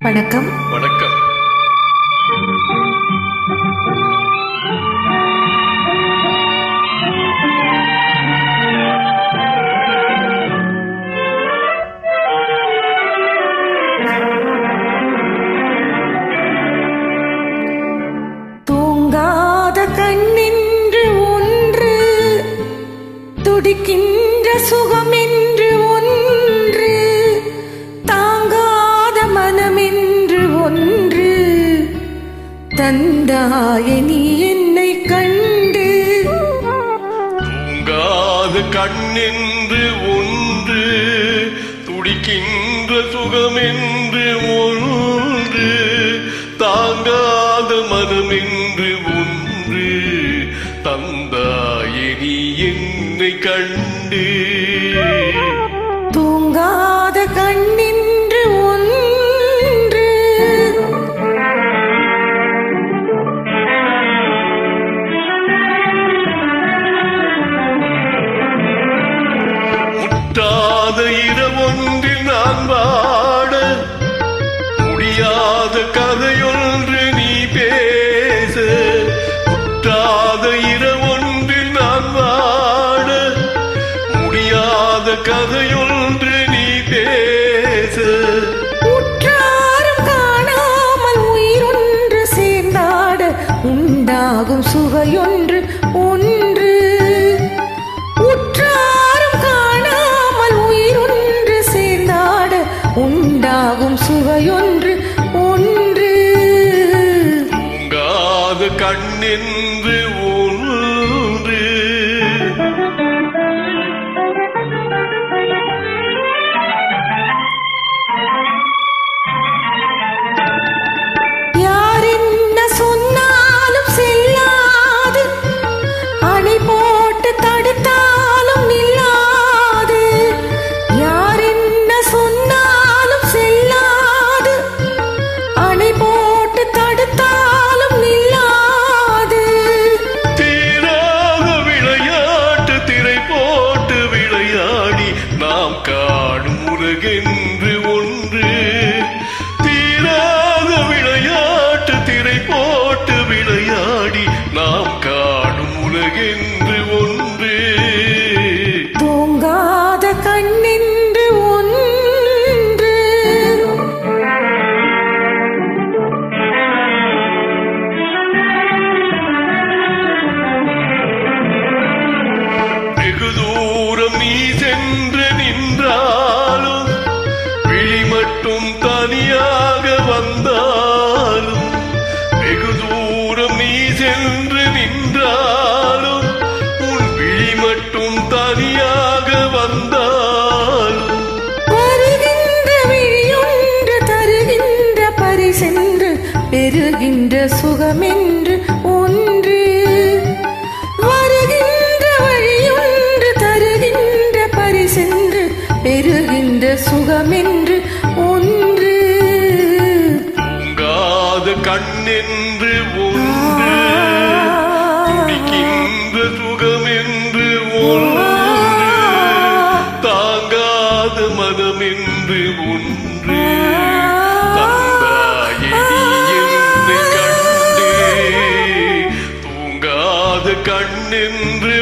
வணக்கம். வணக்கம். தூங்காத கண்ணென்று ஒன்று, துடிக்கின்ற சுகமென்று ஒன்று, தாங்காத மனமென்று ஒன்று தந்தாய நீ என்னை கண்டு. தூங்காத கண்ணென்று ஒன்று, துடிக்கின்ற சுகமென்று ஒன்று, தாங்காத மனமென்று ஒன்று தந்தாய நீ என்னை கண்டு. தூங்காத கண்ணென்று ஒன்று, முட்டாத இரவொன்றில் நான் வாட, முடியாத கதையொன்று நீ பேச. முட்டாத இரவொன்றில் நான் வாட, முடியாத கதையொன்று நீ பேச. உற்றாரும் காணாமல் உயிரொன்று சேர்ந்தாட உண்டாகும் சுவையொன்று ஒன்று. உற்றாரும் காணாமல் உயிரொன்று சேர்ந்தாட உண்டாகும் சுவையொன்று ஒன்று. தூங்காத கண்ணென்று ஒன்று. யார் என்ன சொன்னாலும் செல்லாது, அணை போட்டு தடுத்தாலும் நில்லாது. யார் என்ன சொன்னாலும் செல்லாது, அணை போட்டு தடுத்தாலும் நில்லாது. தீராத விளையாட்டு திரை போட்டு விளையாடி நாம் காணும் உலகென்று ஒன்று. தீராத விளையாட்டு திரை போட்டு விளையாடி நாம் காணும் உலகென்று ஒன்று. தூங்காத கண்ணென்று ஒன்று. வெகு தூரம் நீ சென்று நின்றாலும், விழி மட்டும் தனியாக வந்தாலும். வெகு தூரம் நீ சென்று நின்றாலும், உன் விழி மட்டும் தனியாக வந்தாலும். வருகின்ற விழியொன்று தருகின்ற பரிசென்று பெறுகின்ற சுகமென்று ஒன்று. வருகின்ற வழியொன்று தருகின்ற பரிசென்று பெறுகின்ற சுகமென்று ஒன்று. தூங்காத கண்ணென்று ஒன்று, துடிக்கின்ற சுகமென்று ஒன்று, தாங்காத மனமென்று ஒன்று தந்தாயே நீ என்னை கண்டே. தூங்காத கண்ணென்று